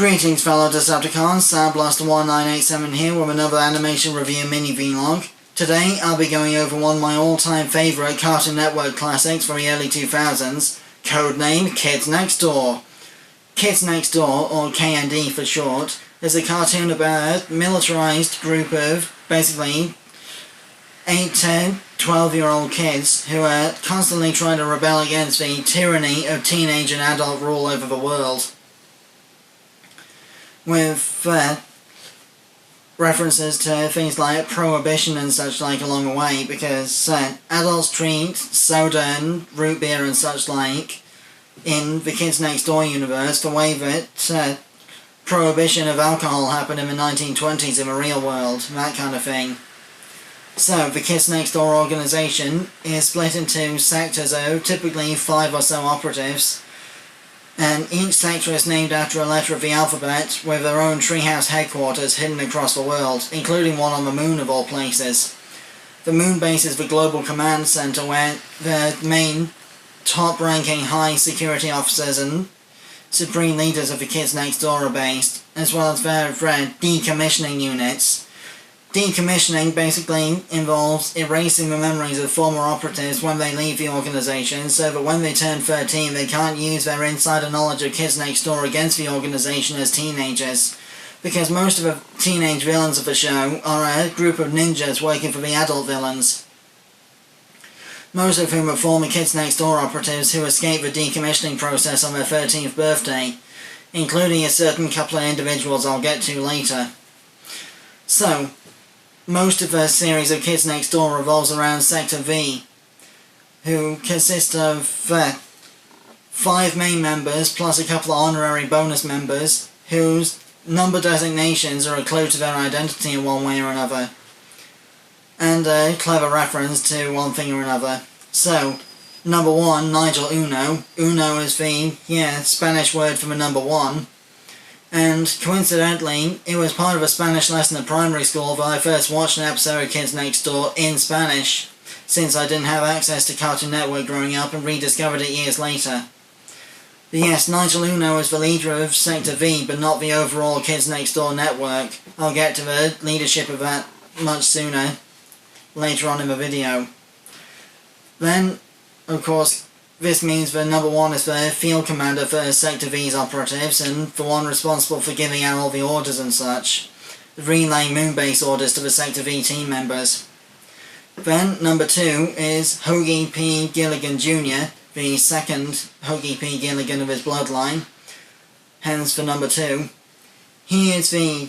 Greetings fellow Decepticons, SoundBlaster1987 here with another animation review mini vlog. Today I'll be going over one of my all-time favourite Cartoon Network classics from the early 2000s, Codename Kids Next Door. Kids Next Door, or KND for short, is a cartoon about a militarised group of basically 8 to 12-year-old kids who are constantly trying to rebel against the tyranny of teenage and adult rule over the world. With references to things like prohibition and such like along the way, because adults treat soda and root beer and such like in the Kids Next Door universe the way that prohibition of alcohol happened in the 1920s in the real world, that kind of thing. So, the Kids Next Door organisation is split into sectors of typically 5 or so operatives, and each sector is named after a letter of the alphabet with their own treehouse headquarters hidden across the world, including one on the moon of all places. The moon base is the global command centre where the main top-ranking high security officers and supreme leaders of the Kids Next Door are based, as well as their decommissioning units. Decommissioning basically involves erasing the memories of former operatives when they leave the organisation, so that when they turn 13 they can't use their insider knowledge of Kids Next Door against the organisation as teenagers, because most of the teenage villains of the show are a group of ninjas working for the adult villains, most of whom are former Kids Next Door operatives who escape the decommissioning process on their 13th birthday, including a certain couple of individuals I'll get to later. So, most of the series of Kids Next Door revolves around Sector V, who consists of 5 main members plus a couple of honorary bonus members whose number designations are a clue to their identity in one way or another, and a clever reference to one thing or another. So, number 1, Nigel Uno. Uno is the Spanish word for the number 1. And coincidentally, it was part of a Spanish lesson at primary school that I first watched an episode of Kids Next Door in Spanish, since I didn't have access to Cartoon Network growing up and rediscovered it years later. But yes, Nigel Uno is the leader of Sector V, but not the overall Kids Next Door network. I'll get to the leadership of that much sooner, later on in the video. Then, of course, this means that number 1 is the field commander for Sector V's operatives, and the one responsible for giving out all the orders and such, relaying moon-based orders to the Sector V team members. Then, number 2 is Hoagie P. Gilligan Jr., the second Hoagie P. Gilligan of his bloodline, hence the number 2. He is the,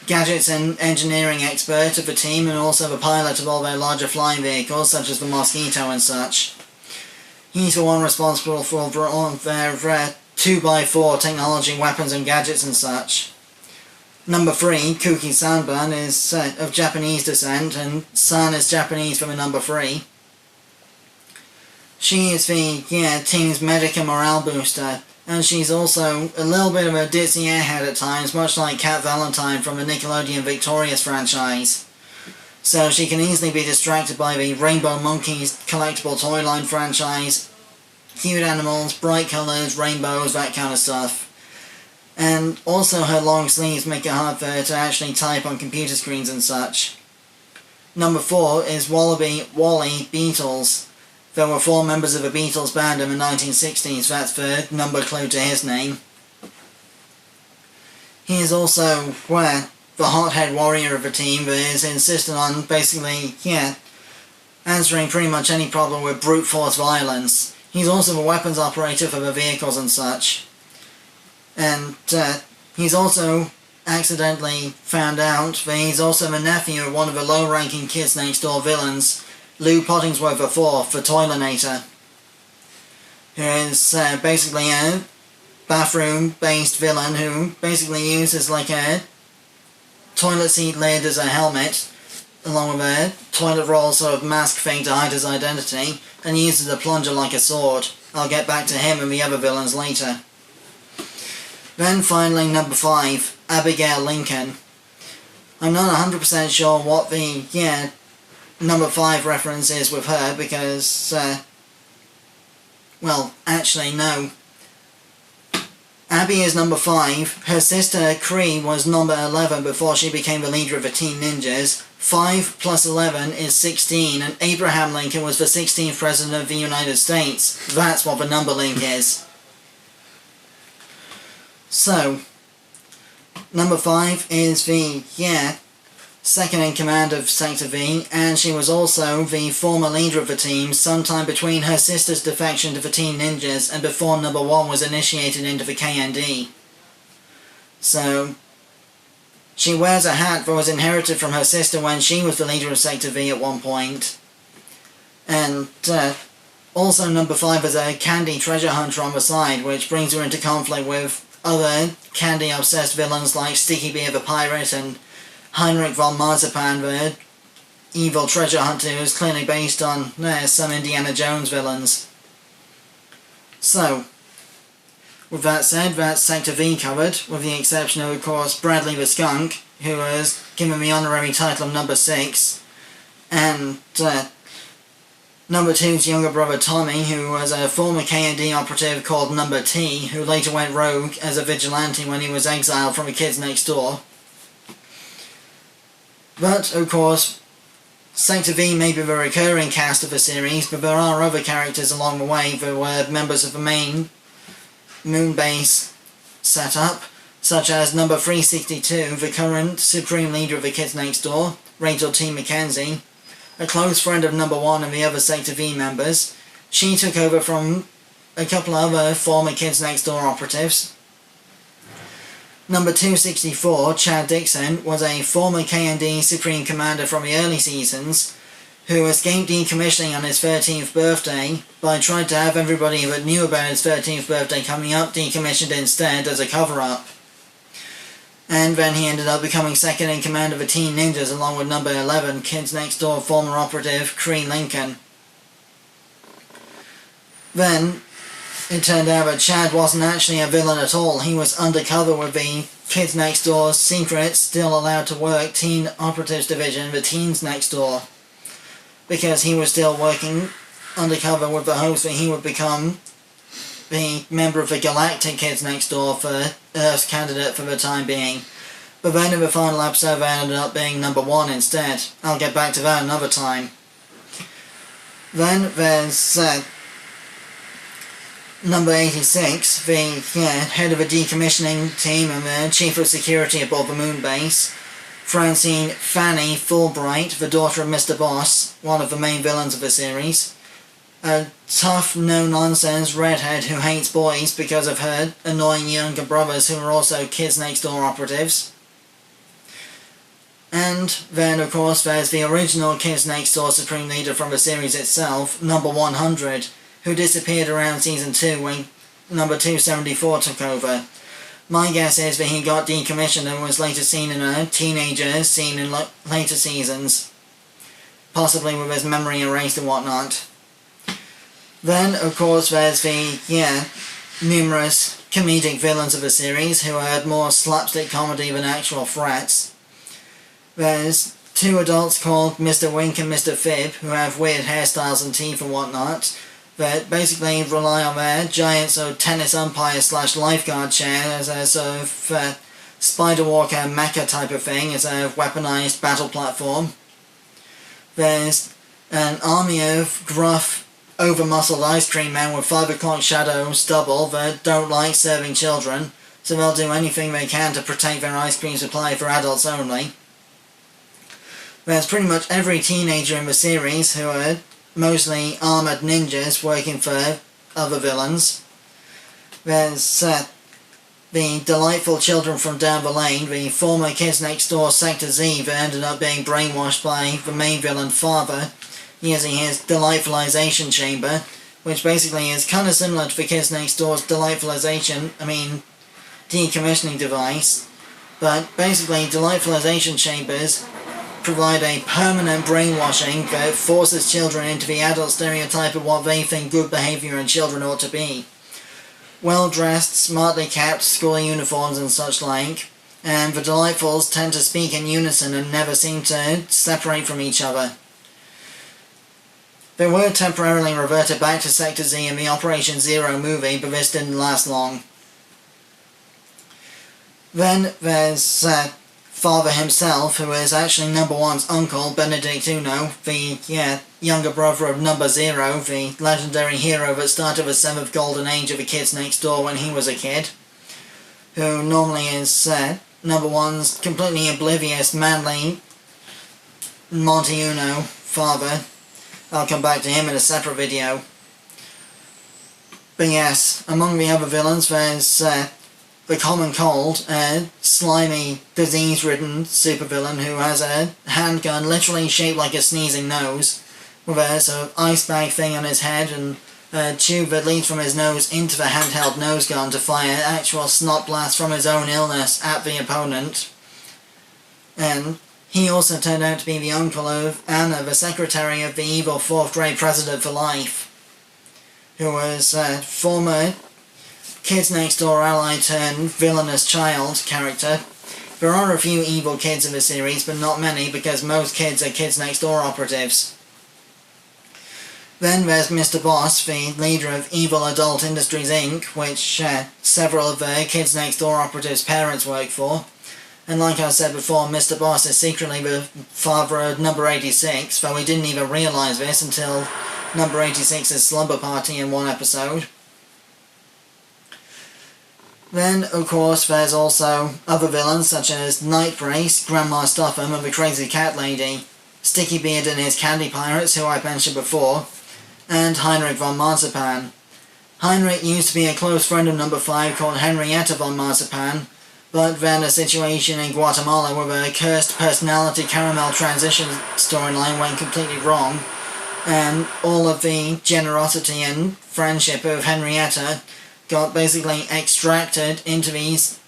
gadgets and engineering expert of the team, and also the pilot of all their larger flying vehicles, such as the Mosquito and such. He's the one responsible for all their 2x4 technology, weapons and gadgets and such. Number 3, Kuki Sanban, is of Japanese descent, and San is Japanese for the number 3. She is the, team's medic and morale booster, and she's also a little bit of a ditzy airhead at times, much like Cat Valentine from the Nickelodeon Victorious franchise. So she can easily be distracted by the Rainbow Monkeys collectible toy line franchise, cute animals, bright colours, rainbows, that kind of stuff. And also her long sleeves make it hard for her to actually type on computer screens and such. Number 4 is Wally Beatles. There were 4 members of a Beatles band in the 1960s, that's the number clue to his name. He is also, the hothead warrior of the team that is insistent on basically, answering pretty much any problem with brute force violence. He's also the weapons operator for the vehicles and such. And he's also accidentally found out that he's also the nephew of one of the low-ranking Kids Next Door villains, Lou Pottingsworth IV, the Toilinator, who is basically a bathroom-based villain who basically uses like a toilet seat lid as a helmet, along with a toilet roll sort of mask thing to hide his identity, and uses a plunger like a sword. I'll get back to him and the other villains later. Then finally number 5, Abigail Lincoln. I'm not 100% sure what the, number 5 reference is with her, because, well, actually no. Happy is number 5. Her sister Cree was number 11 before she became the leader of the Teen Ninjas. 5 plus 11 is 16, and Abraham Lincoln was the 16th President of the United States. That's what the number link is. So, number 5 is the, second in command of Sector V, and she was also the former leader of the team sometime between her sister's defection to the Teen Ninjas and before number 1 was initiated into the KND. So, she wears a hat that was inherited from her sister when she was the leader of Sector V at one point. And also number 5 is a candy treasure hunter on the side, which brings her into conflict with other candy-obsessed villains like Sticky Bear the Pirate and Heinrich von Marzipan, the evil treasure hunter who is clearly based on some Indiana Jones villains. So, with that said, that's Sector V covered, with the exception of course, Bradley the Skunk, who was given the honorary title of number 6, and number 2's younger brother Tommy, who was a former KND operative called Number T, who later went rogue as a vigilante when he was exiled from the Kids Next Door. But, of course, Sector V may be the recurring cast of the series, but there are other characters along the way that were members of the main Moonbase setup, such as number 362, the current Supreme Leader of the Kids Next Door, Rachel T. McKenzie, a close friend of number 1 and the other Sector V members. She took over from a couple of other former Kids Next Door operatives. Number 264, Chad Dixon, was a former KND Supreme Commander from the early seasons, who escaped decommissioning on his 13th birthday, but tried to have everybody that knew about his 13th birthday coming up decommissioned instead as a cover-up. And then he ended up becoming second in command of the Teen Ninjas along with number 11, Kids Next Door former operative Cree Lincoln. Then, it turned out that Chad wasn't actually a villain at all. He was undercover with the Kids Next Door's secret, still allowed to work Teen Operatives Division, the Teens Next Door. Because he was still working undercover with the hopes that he would become the member of the Galactic Kids Next Door for Earth's candidate for the time being. But then in the final episode they ended up being number 1 instead. I'll get back to that another time. Then there's number 86, the head of a decommissioning team and the chief of security aboard the moon base, Francine Fanny Fulbright, the daughter of Mr. Boss, one of the main villains of the series. A tough, no-nonsense redhead who hates boys because of her annoying younger brothers who are also Kids Next Door operatives. And then, of course, there's the original Kids Next Door Supreme Leader from the series itself, number 100, who disappeared around Season 2 when number 274 took over. My guess is that he got decommissioned and was later seen in a teenager scene in later seasons, possibly with his memory erased and whatnot. Then, of course, there's the, numerous comedic villains of the series who had more slapstick comedy than actual threats. There's 2 adults called Mr. Wink and Mr. Fib, who have weird hairstyles and teeth and whatnot, that basically rely on their giant sort of tennis umpire / lifeguard chair as a sort of Spider Walker mecha type of thing, as a weaponized battle platform. There's an army of gruff, over-muscled ice cream men with 5 o'clock shadow stubble that don't like serving children, so they'll do anything they can to protect their ice cream supply for adults only. There's pretty much every teenager in the series who are mostly armoured ninjas working for other villains. There's the delightful children from down the lane, the former Kids Next Door Sector Z that ended up being brainwashed by the main villain father, using his delightfulization chamber, which basically is kind of similar to the Kids Next Door's decommissioning device, but basically delightfulization chambers provide a permanent brainwashing that forces children into the adult stereotype of what they think good behaviour in children ought to be. Well-dressed, smartly kept school uniforms and such like, and the Delightfuls tend to speak in unison and never seem to separate from each other. They were temporarily reverted back to Sector Z in the Operation Z.E.R.O movie, but this didn't last long. Then there's Father himself, who is actually number one's uncle, Benedict Uno, the younger brother of number Z.E.R.O, the legendary hero that started the 7th golden age of the kids next door when he was a kid, who normally is number one's completely oblivious, manly Monty Uno father. I'll come back to him in a separate video. But yes, among the other villains there's the Common Cold, a slimy, disease-ridden supervillain who has a handgun literally shaped like a sneezing nose, with a sort of ice bag thing on his head and a tube that leads from his nose into the handheld nose gun to fire actual snot blasts from his own illness at the opponent. And he also turned out to be the uncle of Anna, the secretary of the evil 4th grade president for life, who was a former Kids Next Door ally turned villainous child character. There are a few evil kids in the series, but not many, because most kids are Kids Next Door operatives. Then there's Mr. Boss, the leader of Evil Adult Industries Inc., which several of the Kids Next Door operatives' parents work for. And like I said before, Mr. Boss is secretly the father of number 86, though we didn't even realise this until number 86's slumber party in one episode. Then, of course, there's also other villains such as Nightbrace, Grandma Stuff'em, and the Crazy Cat Lady, Sticky Beard and his Candy Pirates, who I mentioned before, and Heinrich von Marzipan. Heinrich used to be a close friend of number 5 called Henrietta von Marzipan, but then a situation in Guatemala with a cursed personality caramel transition storyline went completely wrong, and all of the generosity and friendship of Henrietta got basically extracted into these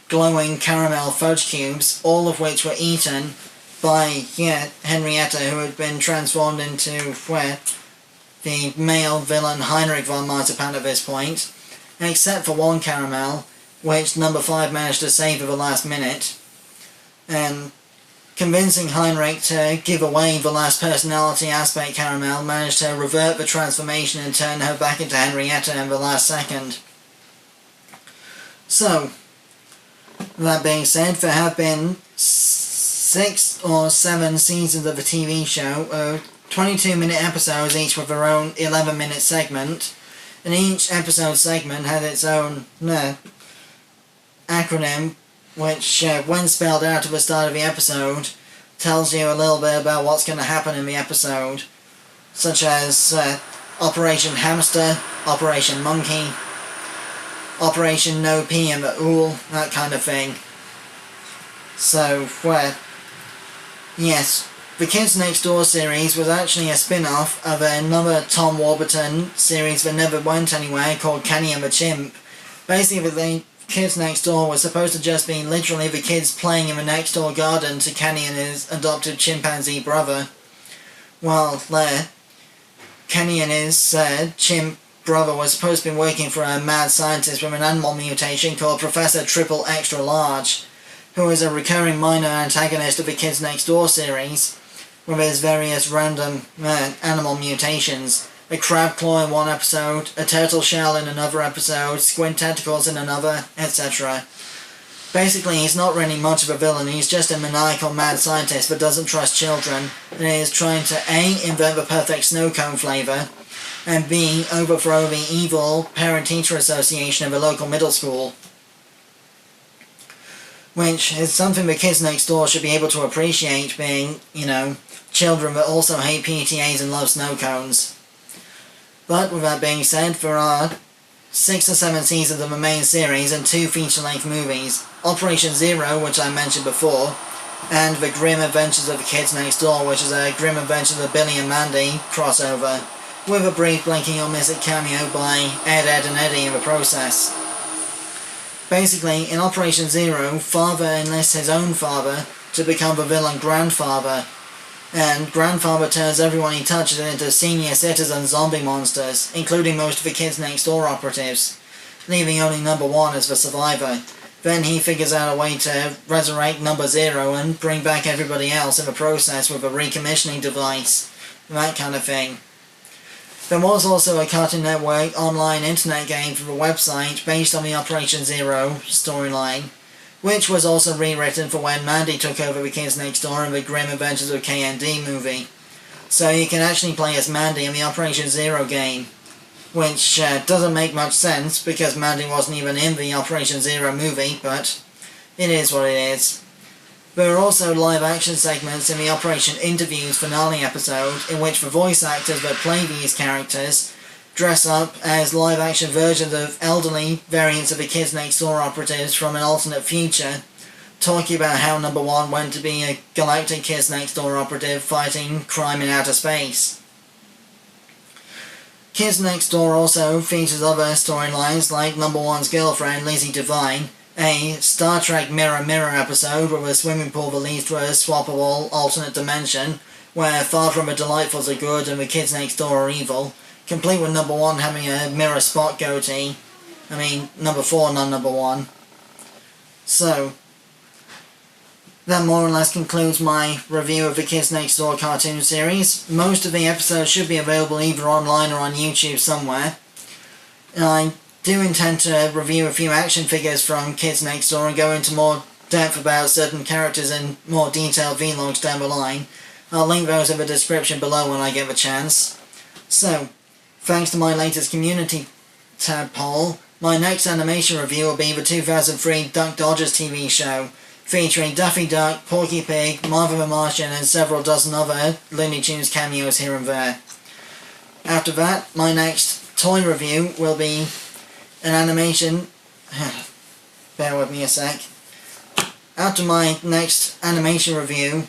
glowing caramel fudge cubes, all of which were eaten by Henrietta, who had been transformed into the male villain Heinrich von Marzipan at this point, except for one caramel, which number 5 managed to save at the last minute, and convincing Heinrich to give away the last personality aspect caramel managed to revert the transformation and turn her back into Henrietta in the last second. So, that being said, there have been 6 or 7 seasons of the TV show, 22-minute episodes, each with their own 11-minute segment, and each episode segment had its own acronym, which, when spelled out at the start of the episode, tells you a little bit about what's going to happen in the episode, such as Operation Hamster, Operation Monkey, Operation No Pee in the Ool, that kind of thing. So, yes, the Kids Next Door series was actually a spin-off of another Tom Warburton series that never went anywhere called Kenny and the Chimp. Basically, the Kids Next Door was supposed to just be literally the kids playing in the next door garden to Kenny and his adopted chimpanzee brother. Well, Kenny and his chimp brother was supposed to be working for a mad scientist with an animal mutation called Professor Triple Extra Large, who is a recurring minor antagonist of the Kids Next Door series, with his various random animal mutations. A crab claw in one episode, a turtle shell in another episode, squid tentacles in another, etc. Basically, he's not really much of a villain, he's just a maniacal mad scientist that doesn't trust children, and is trying to A. invent the perfect snow cone flavour, and B. overthrow the evil parent-teacher association of a local middle school. Which is something the Kids Next Door should be able to appreciate, being, children that also hate PTAs and love snow cones. But with that being said, there are 6 or 7 seasons of the main series and 2 feature-length movies, Operation Z.E.R.O, which I mentioned before, and The Grim Adventures of the Kids Next Door, which is a Grim Adventures of Billy and Mandy crossover, with a brief blinking or missing cameo by Ed, and Eddie in the process. Basically, in Operation Z.E.R.O, Father enlists his own father to become the villain Grandfather, and Grandfather turns everyone he touches into senior citizen zombie monsters, including most of the Kids Next Door operatives, leaving only number 1 as the survivor. Then he figures out a way to resurrect number 0 and bring back everybody else in the process with a recommissioning device, that kind of thing. There was also a Cartoon Network online internet game for the website based on the Operation Z.E.R.O storyline, which was also rewritten for when Mandy took over the Kids Next Door in the Grim Adventures of KND movie. So you can actually play as Mandy in the Operation Z.E.R.O game, which doesn't make much sense because Mandy wasn't even in the Operation Z.E.R.O movie, but it is what it is. There are also live action segments in the Operation Interviews finale episode in which the voice actors that play these characters dress up as live action versions of elderly variants of the Kids Next Door operatives from an alternate future, talking about how Number 1 went to be a galactic Kids Next Door operative fighting crime in outer space. Kids Next Door also features other storylines like Number 1's girlfriend, Lizzie Devine, a Star Trek Mirror Mirror episode where a swimming pool that leads to a swappable alternate dimension where far from the delightfuls are good and the kids next door are evil, complete with Number 1 having a mirror spot goatee. I mean, Number 4, not Number 1. So, that more or less concludes my review of the Kids Next Door cartoon series. Most of the episodes should be available either online or on YouTube somewhere. I do intend to review a few action figures from Kids Next Door and go into more depth about certain characters in more detailed vlogs down the line. I'll link those in the description below when I get the chance. So, thanks to my latest community tab poll, my next animation review will be the 2003 Duck Dodgers TV show, featuring Daffy Duck, Porky Pig, Marvin the Martian and several dozen other Looney Tunes cameos here and there. After that, my next toy review will be an animation... bear with me a sec. After my next animation review,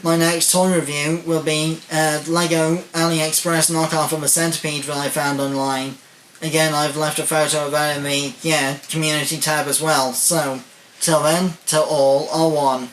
my next toy review will be a Lego AliExpress knockoff of a centipede that I found online. Again, I've left a photo of that in the, community tab as well, so... till then, till all are one.